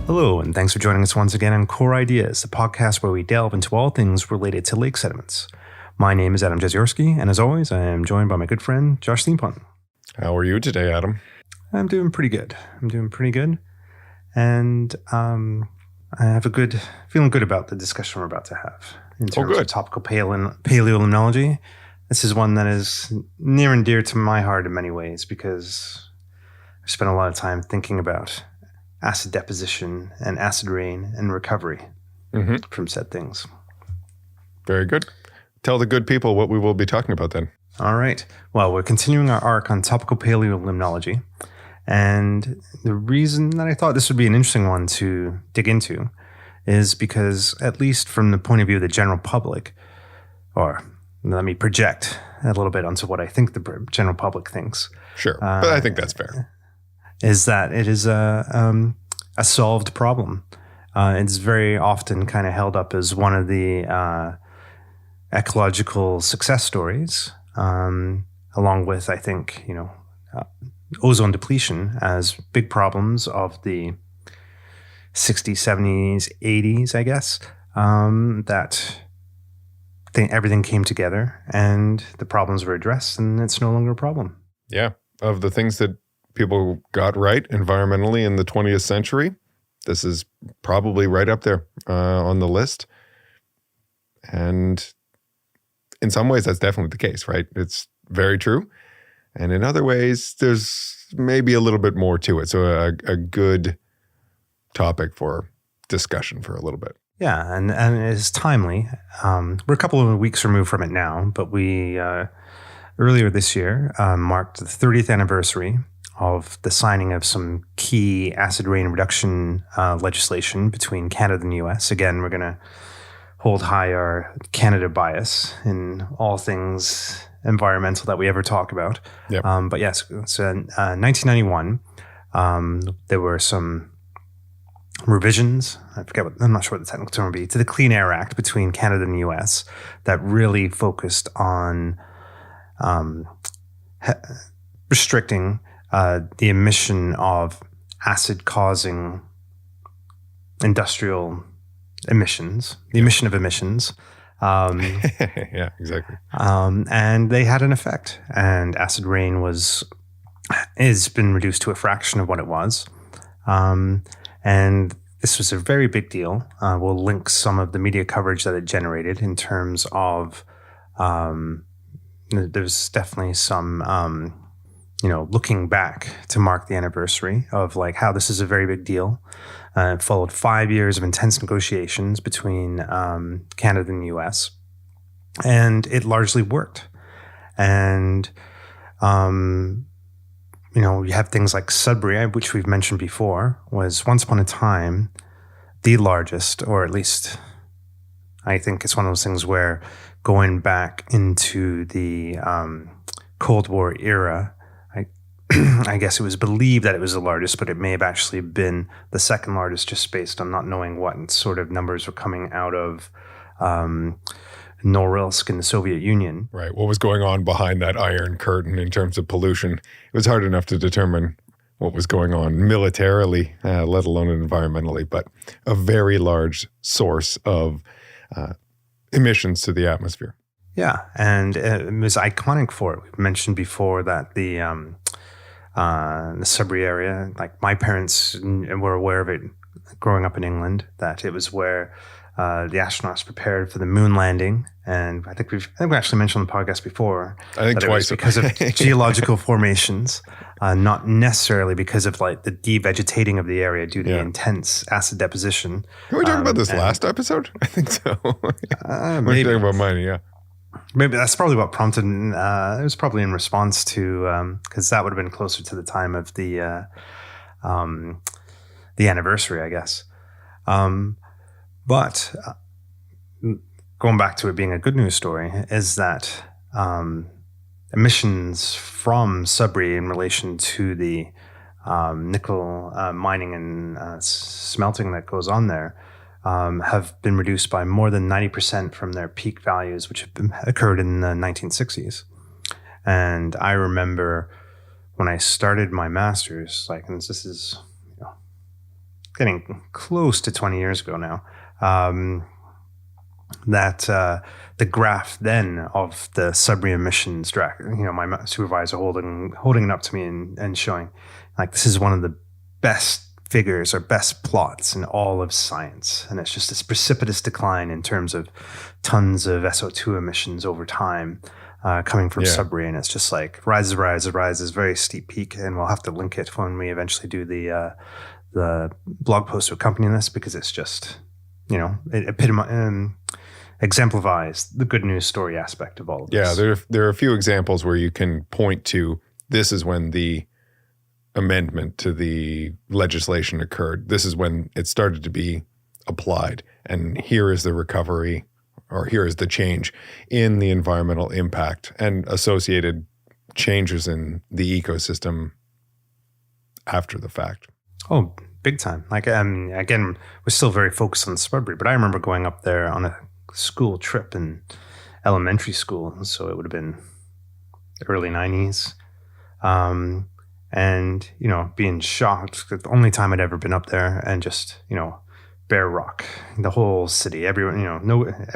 Hello, and thanks for joining us once again on Core Ideas, the podcast where we delve into all things related to lake sediments. My name is Adam Jeziorsky, and as always, I am joined by my good friend, Josh Steampun. How are you today, Adam? I'm doing pretty good. And I have feeling good about the discussion we're about to have in terms of topical paleolimnology. This is one that is near and dear to my heart in many ways because I've spent a lot of time thinking about acid deposition and acid rain and recovery from said things. Very good. Tell the good people what we will be talking about then. All right. Well, we're continuing our arc on topical paleolimnology. And the reason that I thought this would be an interesting one to dig into is because, at least from the point of view of the general public, or let me project a little bit onto what I think the general public thinks. Sure. But I think that's fair. Is that it is a solved problem. It's very often kind of held up as one of the ecological success stories, along with, I think, ozone depletion as big problems of the 60s, 70s, 80s, I guess, that everything came together and the problems were addressed and it's no longer a problem. Yeah. Of the things that people got right environmentally in the 20th century, this is probably right up there on the list. And in some ways, that's definitely the case, right? It's very true. And in other ways, there's maybe a little bit more to it. So a good topic for discussion for a little bit. Yeah, and it's timely. We're a couple of weeks removed from it now, but we earlier this year marked the 30th anniversary of the signing of some key acid rain reduction legislation between Canada and the U.S. Again, we're going to hold high our Canada bias in all things environmental that we ever talk about. Yep. But yes, so in 1991, there were some revisions, I'm not sure what the technical term would be, to the Clean Air Act between Canada and the U.S. that really focused on restricting the emission of acid-causing industrial emissions, the emission of emissions. Yeah, exactly. And they had an effect. And acid rain has been reduced to a fraction of what it was. And this was a very big deal. We'll link some of the media coverage that it generated in terms of there's definitely some looking back to mark the anniversary of like how this is a very big deal. It followed 5 years of intense negotiations between Canada and the U.S., and it largely worked. And, you have things like Sudbury, which we've mentioned before, was once upon a time the largest, or at least I think it's one of those things where going back into the Cold War era, I guess it was believed that it was the largest, but it may have actually been the second largest just based on not knowing what sort of numbers were coming out of Norilsk in the Soviet Union. Right. What was going on behind that iron curtain in terms of pollution? It was hard enough to determine what was going on militarily, let alone environmentally, but a very large source of emissions to the atmosphere. Yeah. And it was iconic for it. We've mentioned before that the Sudbury area, like my parents were aware of it growing up in England, that it was where the astronauts prepared for the moon landing. And I think we actually mentioned on the podcast before. I think twice. Because of geological formations, not necessarily because of like the devegetating of the area due to the intense acid deposition. Did we talk about this last episode? I think so. We're talking about mining, yeah. Maybe that's probably what prompted. It was probably in response to because that would have been closer to the time of the anniversary, I guess. But going back to it being a good news story, is that emissions from Sudbury in relation to the nickel mining and smelting that goes on there have been reduced by more than 90% from their peak values, which occurred in the 1960s. And I remember when I started my master's, and this is getting close to 20 years ago now, that the graph then of the submarine emissions my supervisor holding it up to me and showing, this is one of the best figures or best plots in all of science. And it's just this precipitous decline in terms of tons of SO2 emissions over time coming from submarine. It's just rises, very steep peak. And we'll have to link it when we eventually do the blog post to accompany this, because it's just, it exemplifies the good news story aspect of all of this. Yeah, there are a few examples where you can point to, this is when the amendment to the legislation occurred. This is when it started to be applied. And here is the recovery, or here is the change in the environmental impact and associated changes in the ecosystem after the fact. Oh, big time. Again, we're still very focused on Sudbury, but I remember going up there on a school trip in elementary school. So it would have been the early 90s. And, being shocked. The only time I'd ever been up there, and just, bare rock, the whole city, everyone,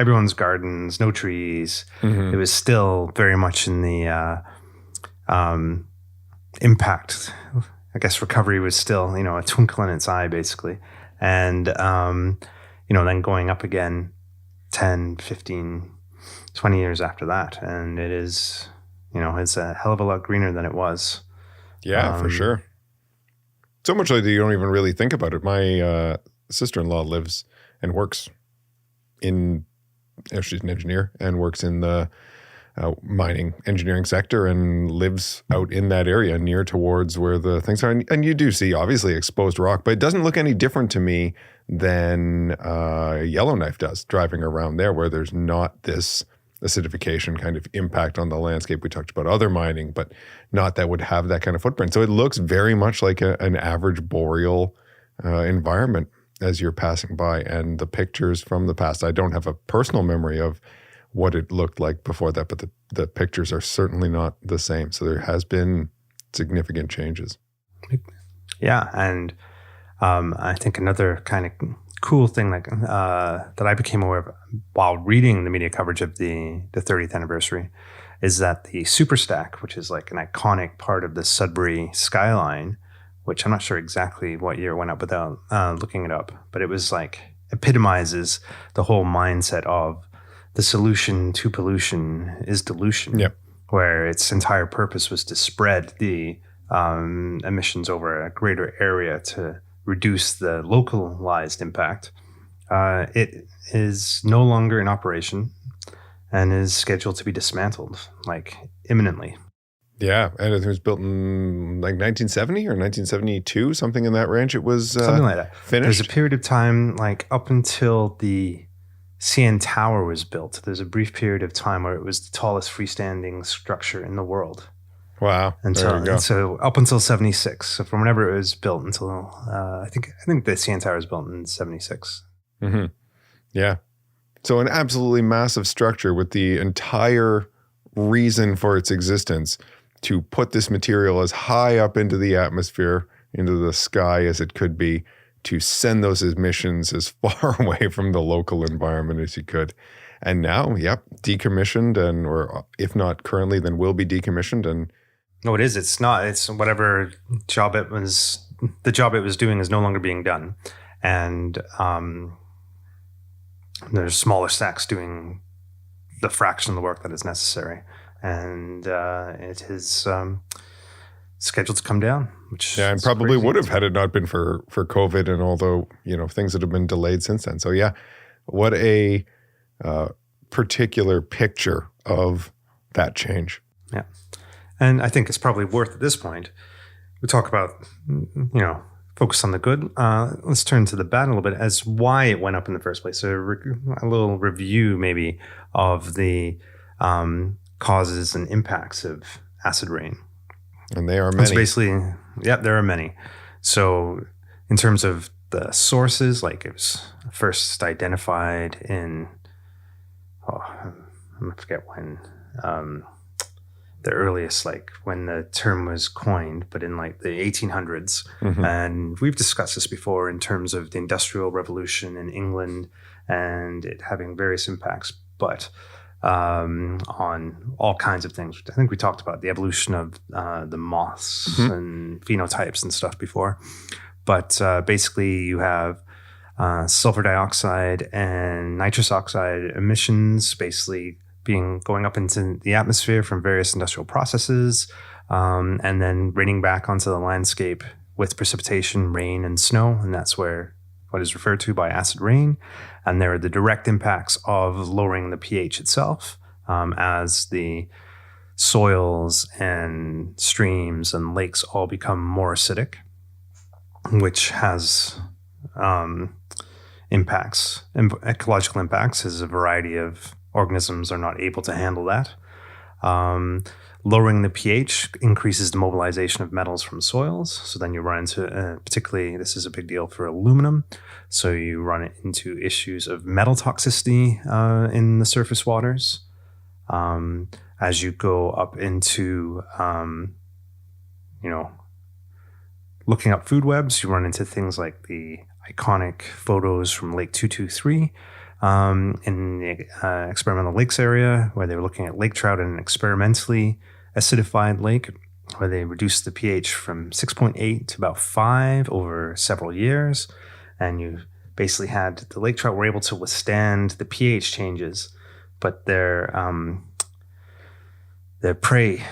everyone's gardens, no trees. Mm-hmm. It was still very much in the impact. I guess recovery was still, a twinkle in its eye, basically. And, then going up again 10, 15, 20 years after that. And it is, it's a hell of a lot greener than it was. Yeah, for sure. So much that you don't even really think about it. My sister-in-law lives and works she's an engineer and works in the mining engineering sector, and lives out in that area near towards where the things are. And you do see obviously exposed rock, but it doesn't look any different to me than Yellowknife does driving around there, where there's not this acidification kind of impact on the landscape. We talked about other mining, but not that would have that kind of footprint. So it looks very much like an average boreal environment as you're passing by. And the pictures from the past, I don't have a personal memory of what it looked like before that, but the pictures are certainly not the same. So there has been significant changes. Yeah, and I think another kind of cool thing that I became aware of while reading the media coverage of the 30th anniversary is that the Superstack, which is an iconic part of the Sudbury skyline, which I'm not sure exactly what year it went up without looking it up, but it was epitomizes the whole mindset of the solution to pollution is dilution. Yep. Where its entire purpose was to spread the emissions over a greater area to reduce the localized impact. It is no longer in operation and is scheduled to be dismantled imminently. Yeah, and it was built in 1970 or 1972, something in that range. It was something like that. Finished. There's a period of time up until the CN Tower was built. There's a brief period of time where it was the tallest freestanding structure in the world. Wow. And so up until 76. So from whenever it was built until I think the CN Tower was built in 76. Mm-hmm. Yeah. So an absolutely massive structure with the entire reason for its existence to put this material as high up into the atmosphere, into the sky as it could be, to send those emissions as far away from the local environment as you could. And now, decommissioned, or if not currently, then will be decommissioned. And no, it is. It's not. It's whatever job it was. The job it was doing is no longer being done, and there's smaller stacks doing the fraction of the work that is necessary, and it is scheduled to come down. And probably would have had it not been for COVID, and although things that have been delayed since then. So what a particular picture of that change. Yeah. And I think it's probably worth at this point, we talk about, focus on the good. Let's turn to the bad a little bit as why it went up in the first place. So a little review maybe of the causes and impacts of acid rain. And they are many. It's basically, there are many. So in terms of the sources, like it was first identified in, I'm going to forget when, the earliest, like when the term was coined, but in like the 1800s. And we've discussed this before in terms of the Industrial Revolution in England and it having various impacts, but on all kinds of things. I think we talked about the evolution of the moths and phenotypes and stuff before. But basically you have sulfur dioxide and nitrous oxide emissions basically going up into the atmosphere from various industrial processes, and then raining back onto the landscape with precipitation, rain, and snow. And that's where what is referred to by acid rain. And there are the direct impacts of lowering the pH itself, as the soils and streams and lakes all become more acidic, which has impacts, ecological impacts, as a variety of organisms are not able to handle that. Lowering the pH increases the mobilization of metals from soils. So then you run into, particularly, this is a big deal for aluminum. So you run into issues of metal toxicity in the surface waters. As you go up into, looking up food webs, you run into things like the iconic photos from Lake 223 in the experimental lakes area, where they were looking at lake trout in an experimentally acidified lake, where they reduced the pH from 6.8 to about 5 over several years. And you basically had the lake trout were able to withstand the pH changes, but their prey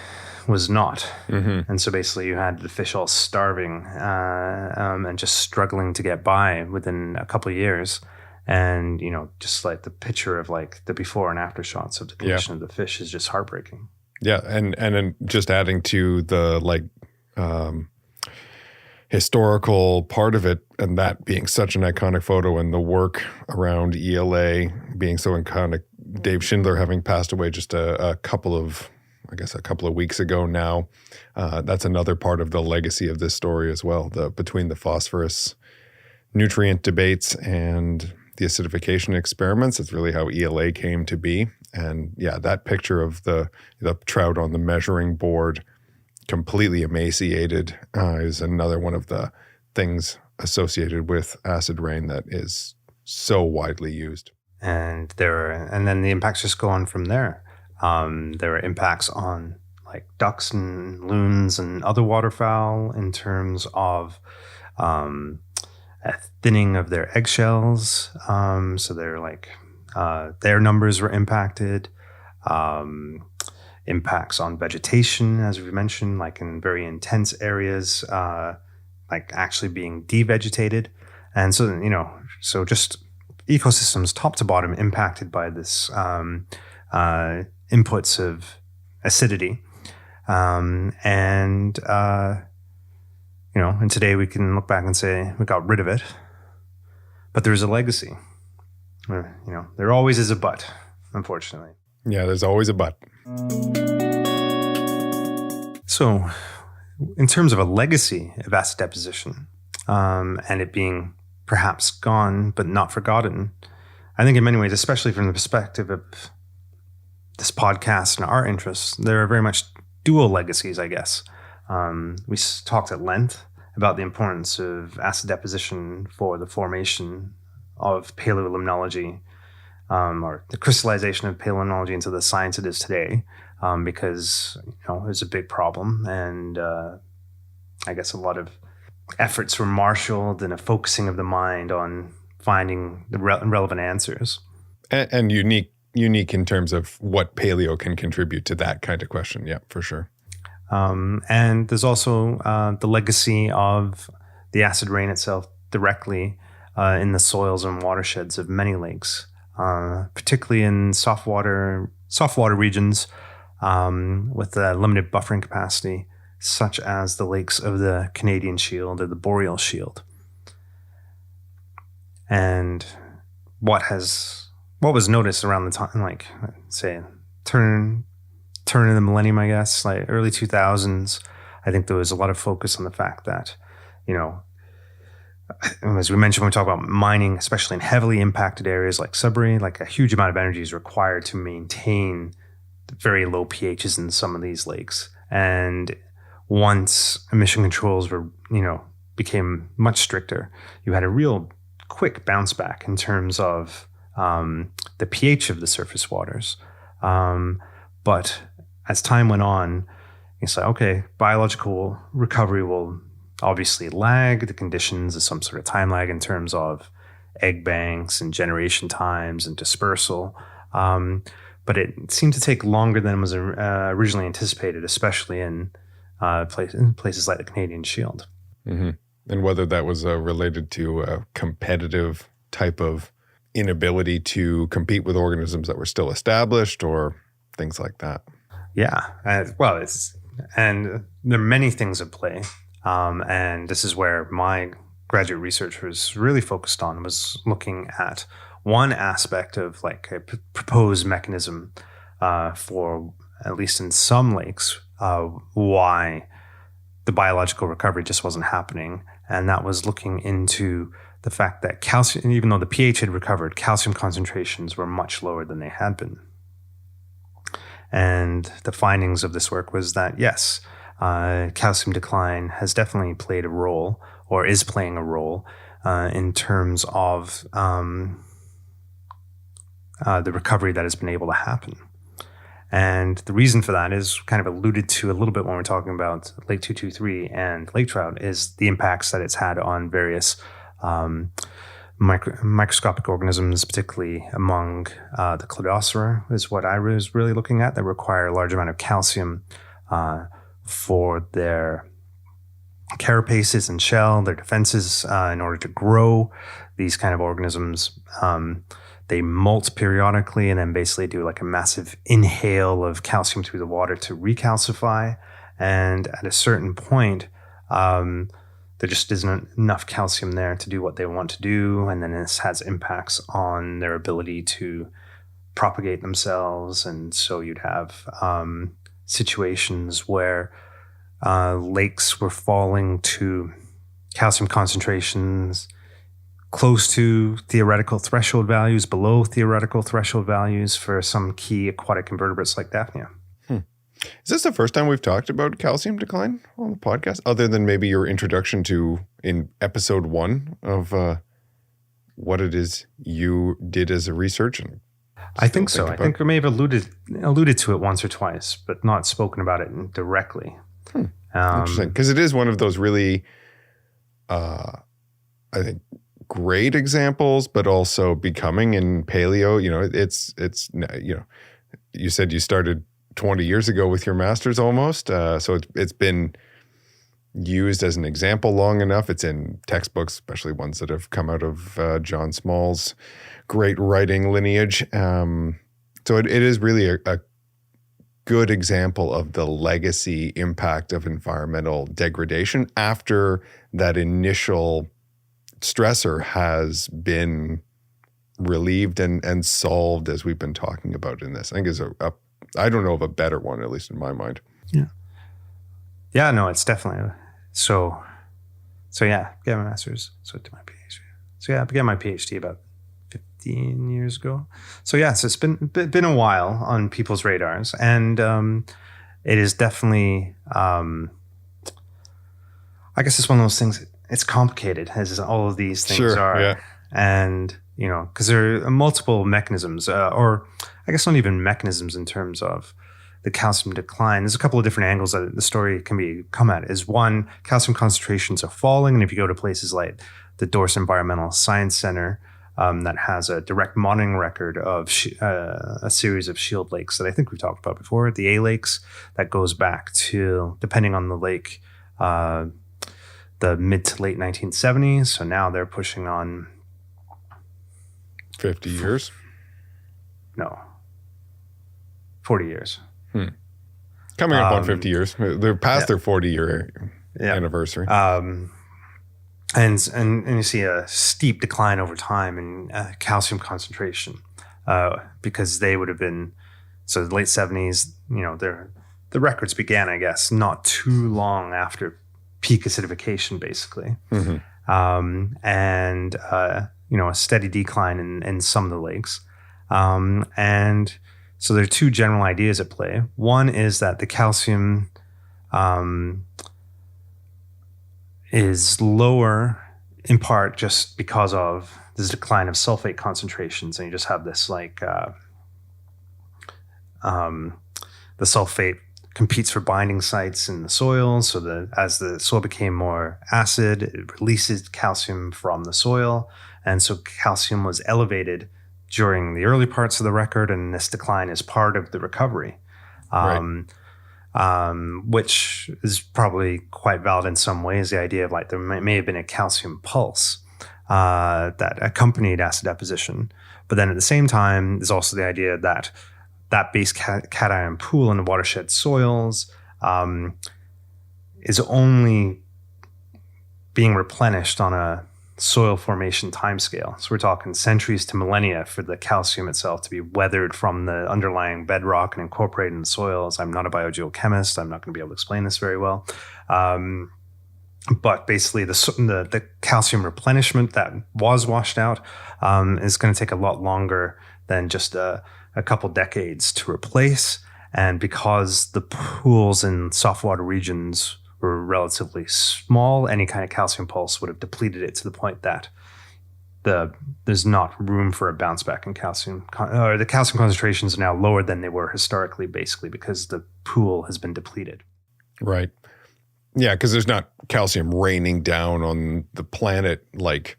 was not. And so basically you had the fish all starving and just struggling to get by within a couple of years. And, just like the picture of like the before and after shots of the condition of the fish is just heartbreaking. Yeah. And then just adding to the historical part of it, and that being such an iconic photo, and the work around ELA being so iconic, Dave Schindler having passed away just a couple of weeks ago now. That's another part of the legacy of this story as well. Between the phosphorus nutrient debates and the acidification experiments, it's really how ELA came to be. And yeah, that picture of the trout on the measuring board, completely emaciated, is another one of the things associated with acid rain that is so widely used. And then the impacts just go on from there. There are impacts on like ducks and loons and other waterfowl in terms of a thinning of their eggshells. So they're like their numbers were impacted. Impacts on vegetation, as we mentioned, like in very intense areas, like actually being devegetated. And so, so just ecosystems top to bottom impacted by this inputs of acidity. And today we can look back and say we got rid of it, but there's a legacy. There always is a but, unfortunately. Yeah, there's always a but. So in terms of a legacy of acid deposition, and it being perhaps gone but not forgotten, I think in many ways, especially from the perspective of this podcast and our interests, there are very much dual legacies, I guess. We talked at length about the importance of acid deposition for the formation of paleolimnology, or the crystallization of paleolimnology into the science it is today, because it was a big problem, and I guess a lot of efforts were marshaled and a focusing of the mind on finding the relevant answers. And unique in terms of what paleo can contribute to that kind of question. Yeah, for sure. And there's also the legacy of the acid rain itself directly in the soils and watersheds of many lakes, particularly in soft water regions with a limited buffering capacity, such as the lakes of the Canadian Shield or the Boreal Shield. And what was noticed around the time, like say turn of the millennium, I guess, like early 2000s, I think there was a lot of focus on the fact that, as we mentioned when we talk about mining, especially in heavily impacted areas like Sudbury, like a huge amount of energy is required to maintain very low pHs in some of these lakes. And once emission controls were, became much stricter, you had a real quick bounce back in terms of the pH of the surface waters. But as time went on, it's like, okay, biological recovery will obviously lag the conditions of some sort of time lag in terms of egg banks and generation times and dispersal. But it seemed to take longer than was originally anticipated, especially in places like the Canadian Shield. Mm-hmm. And whether that was related to a competitive type of inability to compete with organisms that were still established or things like that. Yeah. And there are many things at play. And this is where my graduate research was really focused on, was looking at one aspect of like a proposed mechanism for, at least in some lakes, why the biological recovery just wasn't happening. And that was looking into the fact that calcium, even though the pH had recovered, calcium concentrations were much lower than they had been. And the findings of this work was that, yes, calcium decline has definitely played a role, or is playing a role, in terms of the recovery that has been able to happen. And the reason for that is kind of alluded to a little bit when we're talking about Lake 223 and lake trout, is the impacts that it's had on various microscopic organisms, particularly among the Cladocera, is what I was really looking at, that require a large amount of calcium for their carapaces and shell, their defenses, in order to grow. These kind of organisms, they molt periodically and then basically do like a massive inhale of calcium through the water to recalcify. And at a certain point, there just isn't enough calcium there to do what they want to do. And then this has impacts on their ability to propagate themselves. And so you'd have situations where lakes were falling to calcium concentrations close to theoretical threshold values, below theoretical threshold values for some key aquatic invertebrates like Daphnia. Is this the first time we've talked about calcium decline on the podcast, other than maybe your introduction to in episode 1 of what it is you did as a research? And I think so. I think we may have alluded to it once or twice, but not spoken about it directly. Interesting, because it is one of those really, I think, great examples, but also becoming in paleo. It's you said you started 20 years ago with your master's almost, so it's been used as an example long enough. It's in textbooks, especially ones that have come out of John Small's great writing lineage. So it is really a good example of the legacy impact of environmental degradation after that initial stressor has been relieved and solved, as we've been talking about in this. I think is I don't know of a better one, at least in my mind. Yeah, no, it's definitely so yeah, began my master's, so to my PhD. So yeah, I began my PhD about 15 years ago. So yeah, so it's been a while on people's radars, and it is definitely I guess it's one of those things. It's complicated, as all of these things are. Yeah. And, because there are multiple mechanisms, or I guess not even mechanisms in terms of the calcium decline. There's a couple of different angles that the story can come at. Is one, calcium concentrations are falling. And if you go to places like the Dorset Environmental Science Center, that has a direct monitoring record of a series of shield lakes that I think we've talked about before, the A lakes, that goes back to, depending on the lake, the mid to late 1970s. So now they're pushing on 50 years? No. 40 years. Coming up on 50 years. They're past their 40-year anniversary. And you see a steep decline over time in calcium concentration, because they would have been, so the late 70s, the records began, I guess, not too long after peak acidification, basically. and a steady decline in some of the lakes. And so there are two general ideas at play. One is that the calcium is lower in part just because of this decline of sulfate concentrations, and you just have this the sulfate competes for binding sites in the soil. So that as the soil became more acid, it releases calcium from the soil. And so calcium was elevated during the early parts of the record, and this decline is part of the recovery, which is probably quite valid in some ways. The idea of like there may have been a calcium pulse that accompanied acid deposition. But then at the same time, there's also the idea that that base cation pool in the watershed soils is only being replenished on a soil formation timescale. So we're talking centuries to millennia for the calcium itself to be weathered from the underlying bedrock and incorporated in the soils. I'm not a biogeochemist. I'm not going to be able to explain this very well. But basically the calcium replenishment that was washed out is going to take a lot longer than just a couple decades to replace. And because the pools in soft water regions were relatively small, any kind of calcium pulse would have depleted it to the point that there's not room for a bounce back in calcium. Or the calcium concentrations are now lower than they were historically, basically because the pool has been depleted. Right. Yeah, because there's not calcium raining down on the planet like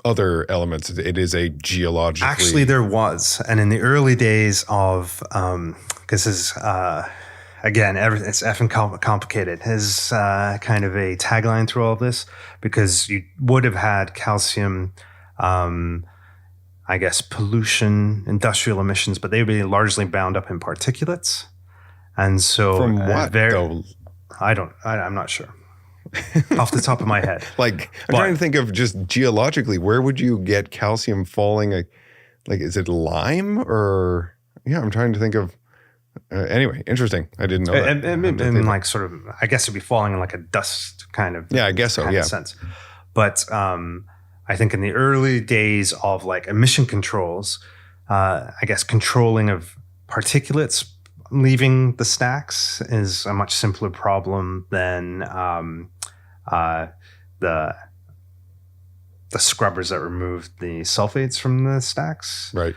other elements. It is a geologically... Actually, there was. And in the early days of... this is... again, it's effing complicated. Is kind of a tagline through all of this, because you would have had calcium, I guess, pollution, industrial emissions, but they would be largely bound up in particulates. And so... From what, though? I'm not sure. Off the top of my head. I'm trying to think of just geologically, where would you get calcium falling? Like, is it lime or... Yeah, I'm trying to think of... anyway, interesting. I didn't know that. And like sort of, I guess it'd be falling in like a dust kind of. Yeah, I guess so. Yeah. Sense. But I think in the early days of like emission controls, I guess controlling of particulates leaving the stacks is a much simpler problem than the scrubbers that removed the sulfates from the stacks, right?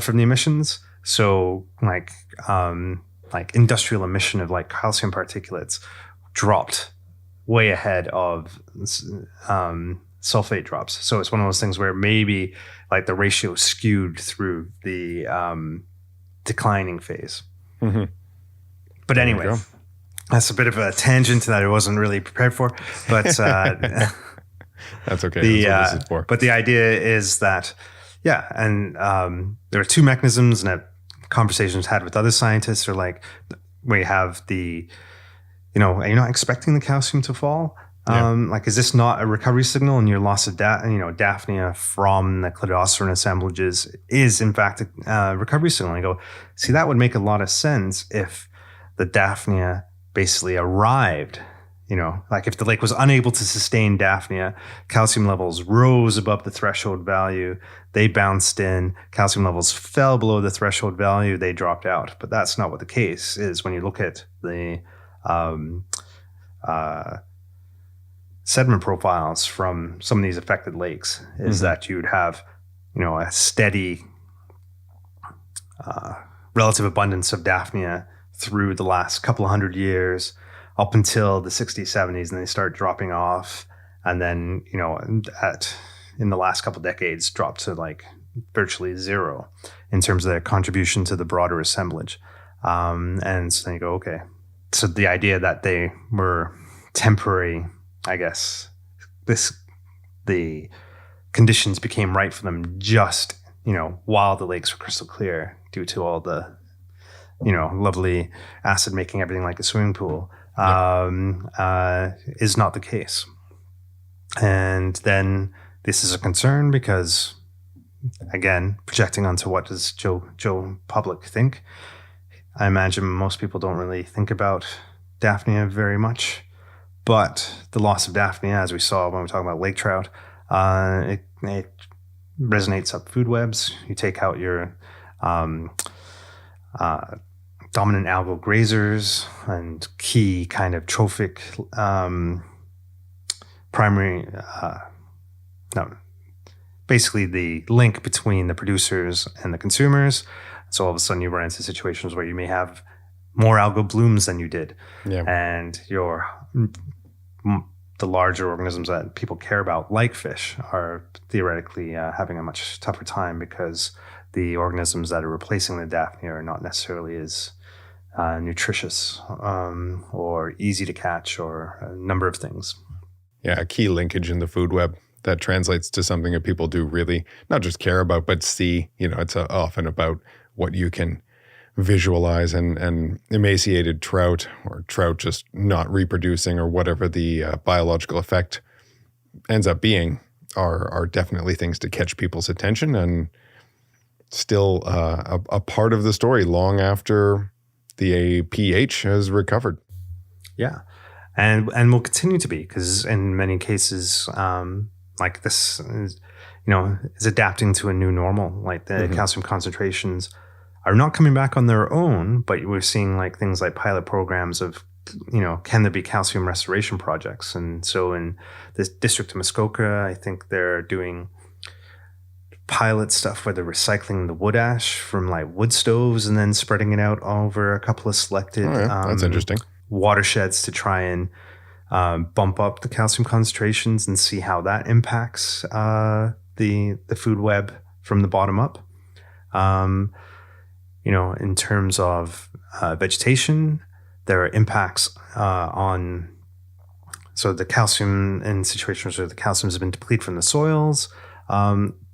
From the emissions. So like industrial emission of like calcium particulates dropped way ahead of sulfate drops. So it's one of those things where maybe like the ratio skewed through the declining phase. Mm-hmm. But anyway, that's a bit of a tangent that I wasn't really prepared for. But that's okay. That's what this is for. But the idea is that, yeah, and there are two mechanisms, and conversations had with other scientists are like, where you have the, are you not expecting the calcium to fall? Yeah. Like, is this not a recovery signal? And your loss of Daphnia from the cladocerone assemblages is in fact a recovery signal. And I go, see, that would make a lot of sense if the Daphnia basically arrived. Like if the lake was unable to sustain Daphnia, calcium levels rose above the threshold value, they bounced in, calcium levels fell below the threshold value, they dropped out. But that's not what the case is when you look at the sediment profiles from some of these affected lakes, is that you'd have, a steady relative abundance of Daphnia through the last couple of hundred years, up until the 60s, 70s, and they start dropping off. And then, in the last couple of decades, dropped to like virtually zero in terms of their contribution to the broader assemblage. And so then you go, okay. So the idea that they were temporary, I guess, the conditions became right for them just, while the lakes were crystal clear due to all the, lovely acid making everything like a swimming pool. Is not the case. And then this is a concern because, again, projecting onto what does Joe Public think, I imagine most people don't really think about Daphnia very much. But the loss of Daphnia, as we saw when we talk about lake trout, it resonates up food webs. You take out your dominant algal grazers and key kind of trophic primary, basically the link between the producers and the consumers. So all of a sudden you run into situations where you may have more algal blooms than you did. Yeah. And the larger organisms that people care about, like fish, are theoretically having a much tougher time because the organisms that are replacing the Daphnia are not necessarily as nutritious or easy to catch, or a number of things. Yeah, a key linkage in the food web that translates to something that people do really not just care about, but see. It's often about what you can visualize, and emaciated trout, or trout just not reproducing, or whatever the biological effect ends up being, are definitely things to catch people's attention, and still a part of the story long after the pH has recovered. Yeah. And will continue to be, because in many cases, like this is adapting to a new normal. Like the calcium concentrations are not coming back on their own, but we're seeing like things like pilot programs of, can there be calcium restoration projects? And so in the district of Muskoka, I think they're doing pilot stuff where they're recycling the wood ash from like wood stoves and then spreading it out over a couple of selected that's interesting. watersheds to try and bump up the calcium concentrations and see how that impacts the food web from the bottom up. In terms of vegetation, there are impacts on the calcium in situations where the calcium has been depleted from the soils.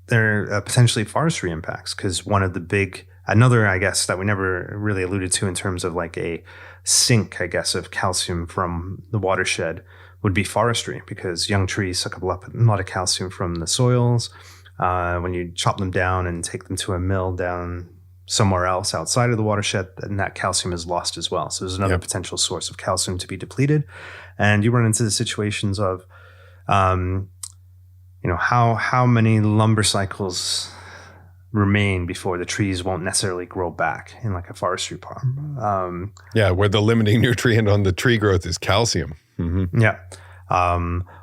There are potentially forestry impacts, because one of the another, I guess, that we never really alluded to in terms of like a sink, I guess, of calcium from the watershed would be forestry, because young trees suck up a lot of calcium from the soils. When you chop them down and take them to a mill down somewhere else outside of the watershed, then that calcium is lost as well. So there's another potential source of calcium to be depleted. And you run into the situations of, how many lumber cycles remain before the trees won't necessarily grow back in like a forestry farm. Where the limiting nutrient on the tree growth is calcium. Mm-hmm. Yeah.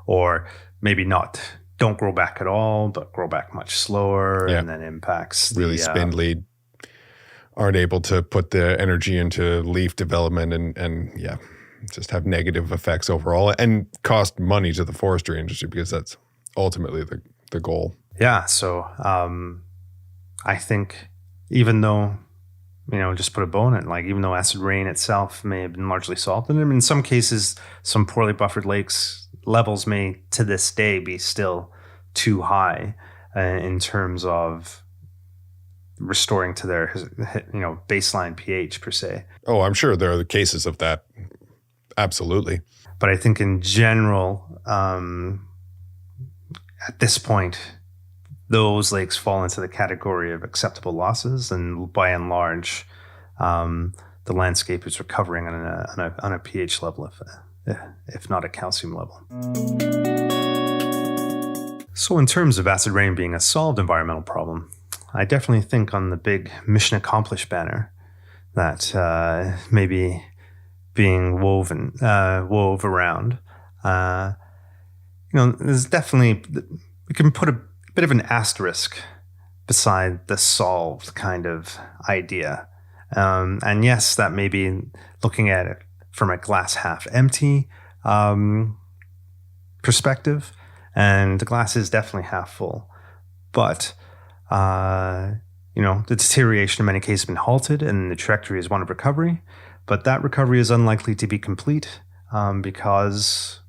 Or maybe don't grow back at all, but grow back much slower, and then impacts really spindly, aren't able to put the energy into leaf development, and just have negative effects overall, and cost money to the forestry industry, because that's ultimately the goal. Yeah. So I think even though, just put a bow in it, like even though acid rain itself may have been largely solved, and in some cases, some poorly buffered lakes levels may to this day be still too high in terms of restoring to their baseline pH per se. Oh, I'm sure there are the cases of that. Absolutely. But I think in general, at this point, those lakes fall into the category of acceptable losses, and by and large, the landscape is recovering on a pH level, if not a calcium level. So in terms of acid rain being a solved environmental problem, I definitely think on the big mission accomplished banner that may be being wove around, there's definitely, we can put a bit of an asterisk beside the solved kind of idea. And yes, that may be looking at it from a glass half empty perspective, and the glass is definitely half full. But, the deterioration in many cases has been halted, and the trajectory is one of recovery. But that recovery is unlikely to be complete because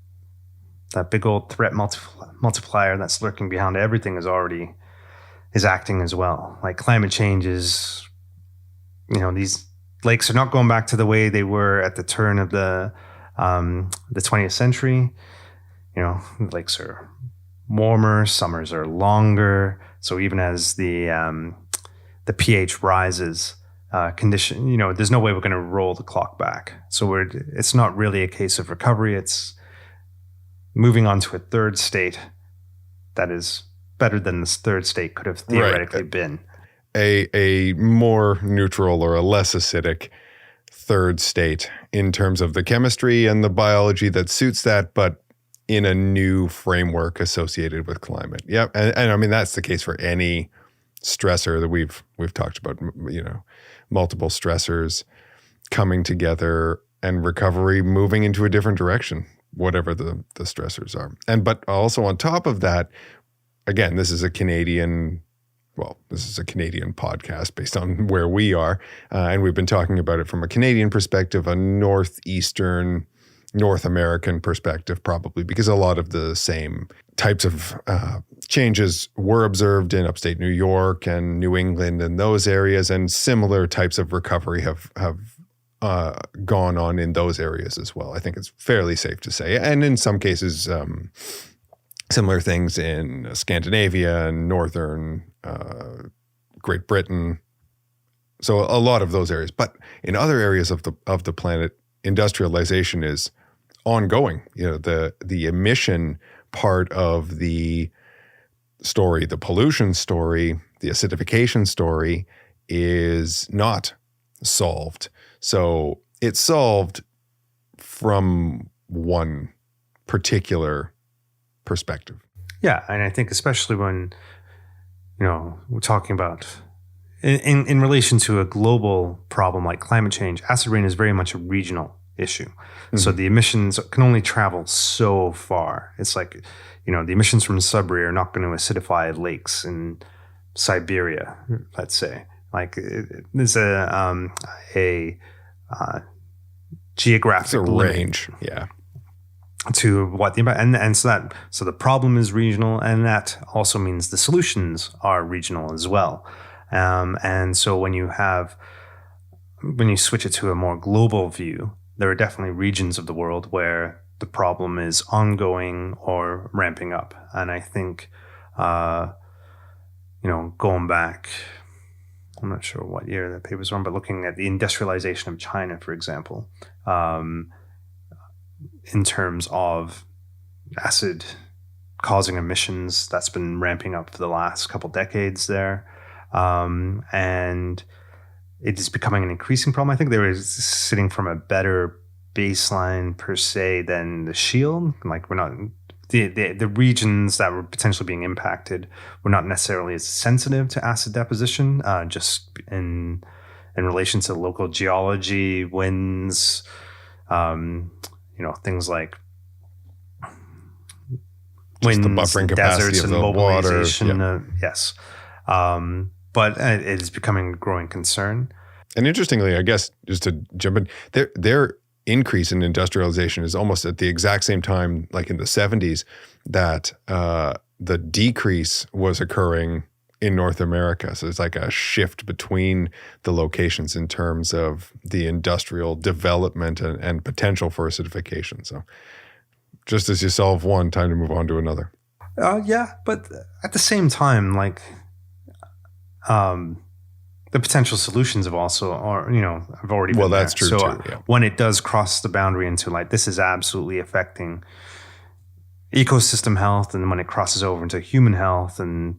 that big old threat multiplier that's lurking behind everything is acting as well. Like climate change is, these lakes are not going back to the way they were at the turn of the 20th century. Lakes are warmer, summers are longer. So even as the pH rises, there's no way we're going to roll the clock back. So it's not really a case of recovery. It's moving on to a third state that is better than this third state could have theoretically been. A more neutral or a less acidic third state in terms of the chemistry and the biology that suits that, but in a new framework associated with climate. Yeah, and I mean that's the case for any stressor that we've talked about. You know, multiple stressors coming together and recovery moving into a different direction, whatever the stressors are. And but also on top of that, again, this is a Canadian podcast based on where we are. And we've been talking about it from a Canadian perspective, a northeastern, North American perspective, probably because a lot of the same types of changes were observed in upstate New York and New England and those areas, and similar types of recovery have gone on in those areas as well. I think it's fairly safe to say. And in some cases, similar things in Scandinavia and northern Great Britain. So a lot of those areas. But in other areas of the planet, industrialization is ongoing. You know, the emission part of the story, the pollution story, the acidification story is not solved. So it's solved from one particular perspective. Yeah, and I think especially when, you know, we're talking about in relation to a global problem like climate change, acid rain is very much a regional issue. Mm-hmm. So the emissions can only travel so far. It's like, you know, the emissions from Sudbury are not going to acidify lakes in Siberia, let's say. Like there's a geographic range, yeah, to what the and so the problem is regional, and that also means the solutions are regional as well. And so when you switch it to a more global view, there are definitely regions of the world where the problem is ongoing or ramping up. And I think, you know, going back, I'm not sure what year that paper's on, but looking at the industrialization of China, for example, in terms of acid causing emissions, that's been ramping up for the last couple decades there. And it is becoming an increasing problem. I think they were sitting from a better baseline per se than the shield. Like we're not, the regions that were potentially being impacted were not necessarily as sensitive to acid deposition, just in relation to local geology, winds, you know, things like winds, the buffering capacity deserts, of and the mobilization. water. Yes. But it is becoming a growing concern. And interestingly, I guess, just to jump in, their increase in industrialization is almost at the exact same time, like in the 70s, that the decrease was occurring in North America. So it's like a shift between the locations in terms of the industrial development and potential for acidification. So just as you solve one, time to move on to another. Yeah, but at the same time, like the potential solutions have also, or you know, have already been that's there. true so too. Yeah. When it does cross the boundary into like this is absolutely affecting ecosystem health, and when it crosses over into human health, and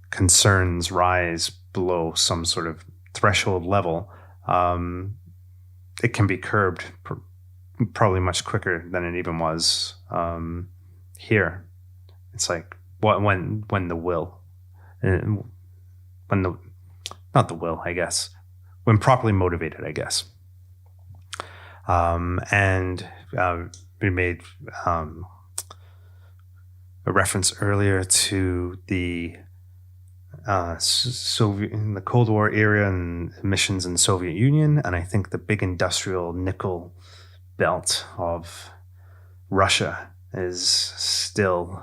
concerns rise below some sort of threshold level, it can be curbed probably much quicker than it even was here. It's like when the will. Not the will, I guess, when properly motivated, I guess. And we made a reference earlier to the Soviet in the Cold War era and emissions in the Soviet Union, and I think the big industrial nickel belt of Russia is still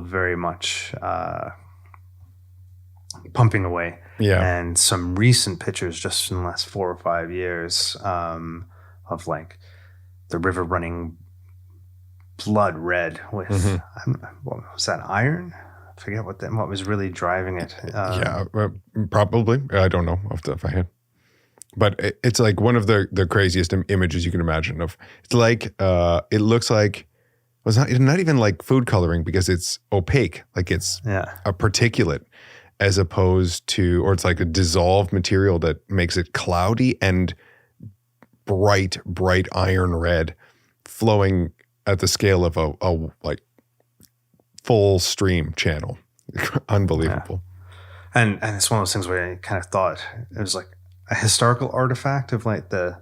very much pumping away. Yeah. And some recent pictures just in the last 4 or 5 years of like the river running blood red with what was that, iron? I forget what was really driving it. Yeah, probably. I don't know off the top of my head. But it's like one of the craziest images you can imagine of. It's like it looks like it's not even like food coloring because it's opaque, like it's a particulate, as opposed to, or it's like a dissolved material that makes it cloudy and bright iron red, flowing at the scale of a like full stream channel. Unbelievable. Yeah. And it's one of those things where I kind of thought it was like a historical artifact of like the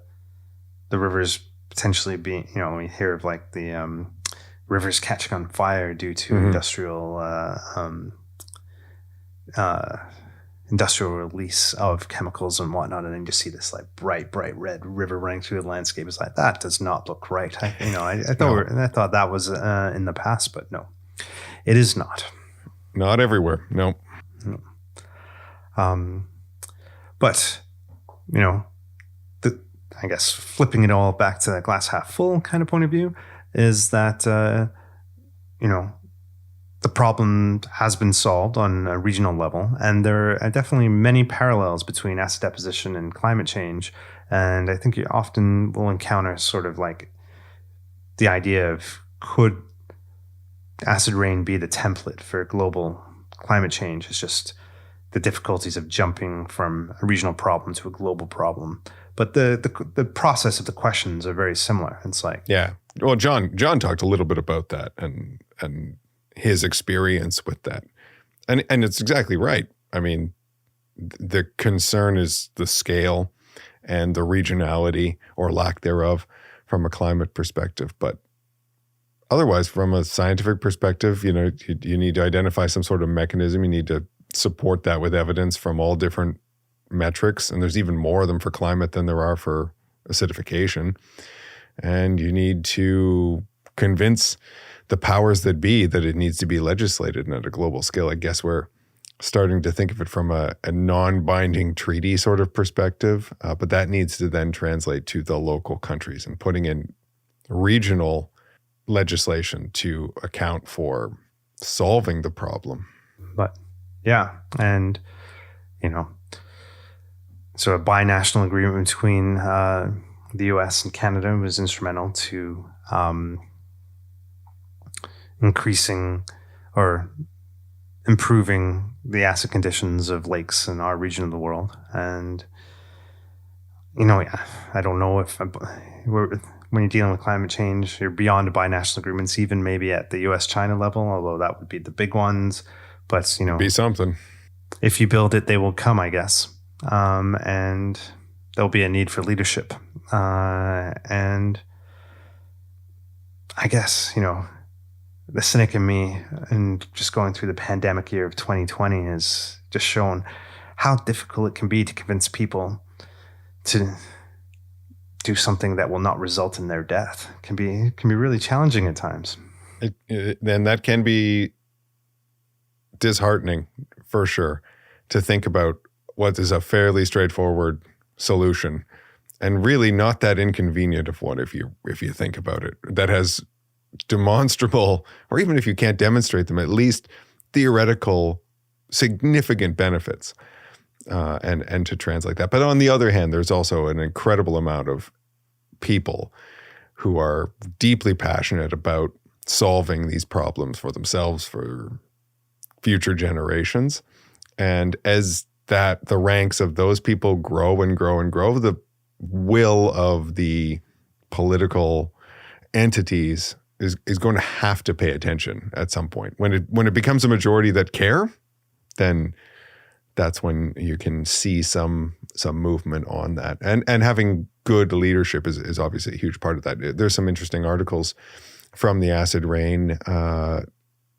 rivers potentially being, when we hear of like the rivers catching on fire due to industrial release of chemicals and whatnot, and then you see this like bright red river running through the landscape. It's like, that does not look right. I thought I thought that was in the past, but no, it is not. Not everywhere. No. But I guess flipping it all back to that glass half full kind of point of view is that the problem has been solved on a regional level, and there are definitely many parallels between acid deposition and climate change. And I think you often will encounter sort of like the idea of, could acid rain be the template for global climate change? It's just the difficulties of jumping from a regional problem to a global problem. But the process of the questions are very similar. It's like, yeah. Well, John talked a little bit about that and his experience with that. And it's exactly right. I mean, the concern is the scale and the regionality or lack thereof from a climate perspective. But otherwise, from a scientific perspective, you need to identify some sort of mechanism. You need to support that with evidence from all different metrics. And there's even more of them for climate than there are for acidification. And you need to convince the powers that be that it needs to be legislated and at a global scale. I guess we're starting to think of it from a non-binding treaty sort of perspective, but that needs to then translate to the local countries and putting in regional legislation to account for solving the problem. But yeah, and so a binational agreement between the U.S. and Canada was instrumental to increasing or improving the acid conditions of lakes in our region of the world. And, I don't know if when you're dealing with climate change, you're beyond binational agreements, even maybe at the U.S.-China level, although that would be the big ones. But, be something. If you build it, they will come, I guess. And there'll be a need for leadership. And I guess, the cynic in me, and just going through the pandemic year of 2020, has just shown how difficult it can be to convince people to do something that will not result in their death. It can be really challenging at times. And that can be disheartening for sure, to think about what is a fairly straightforward solution and really not that inconvenient of one if you think about it, that has demonstrable, or even if you can't demonstrate them, at least theoretical significant benefits, and to translate that. But on the other hand, there's also an incredible amount of people who are deeply passionate about solving these problems for themselves, for future generations. And as the ranks of those people grow and grow and grow, the will of the political entities is going to have to pay attention at some point. When it becomes a majority that care, then that's when you can see some movement on that. And having good leadership is obviously a huge part of that. There's some interesting articles from the acid rain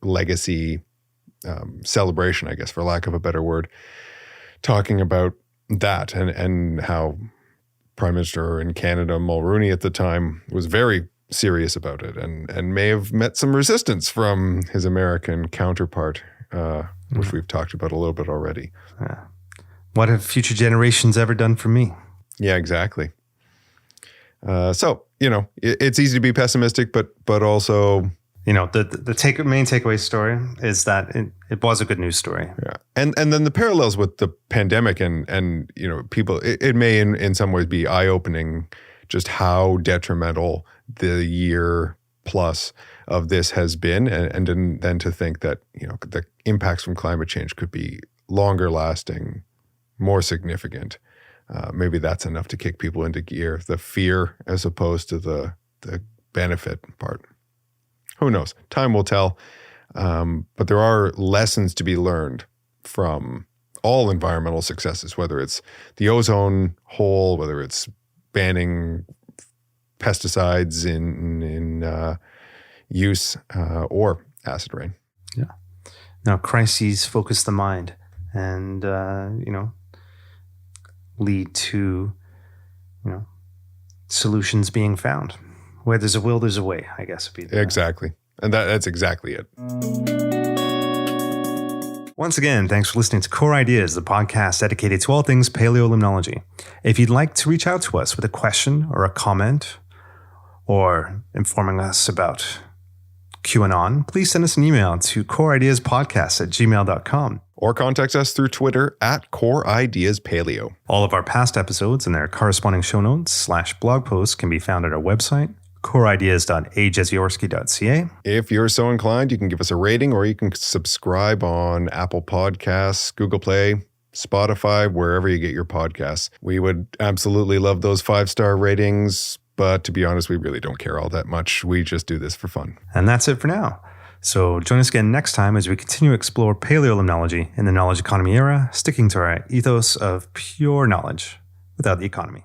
legacy celebration, I guess, for lack of a better word, talking about that and how Prime Minister in Canada, Mulroney at the time, was very serious about it and may have met some resistance from his American counterpart, which we've talked about a little bit already. Yeah. What have future generations ever done for me? Yeah, exactly. So, it's easy to be pessimistic, but also The main takeaway story is that it was a good news story. Yeah. And then the parallels with the pandemic and people, it may in some ways be eye-opening just how detrimental the year plus of this has been, and then to think that the impacts from climate change could be longer lasting, more significant. Maybe that's enough to kick people into gear, the fear as opposed to the benefit part. Who knows? Time will tell. But there are lessons to be learned from all environmental successes, whether it's the ozone hole, whether it's banning pesticides in use, or acid rain. Yeah. Now, crises focus the mind and, lead to, solutions being found. Where there's a will, there's a way, I guess. Exactly. And that's exactly it. Once again, thanks for listening to Core Ideas, the podcast dedicated to all things paleolimnology. If you'd like to reach out to us with a question or a comment or informing us about QAnon, please send us an email to coreideaspodcast@gmail.com. Or contact us through Twitter @CoreIdeasPaleo. All of our past episodes and their corresponding show notes / blog posts can be found at our website, coreideas.ajeziorsky.ca. If you're so inclined, you can give us a rating, or you can subscribe on Apple Podcasts, Google Play, Spotify, wherever you get your podcasts. We would absolutely love those 5-star ratings, but to be honest, we really don't care all that much. We just do this for fun. And that's it for now. So join us again next time as we continue to explore paleolimnology in the knowledge economy era, sticking to our ethos of pure knowledge without the economy.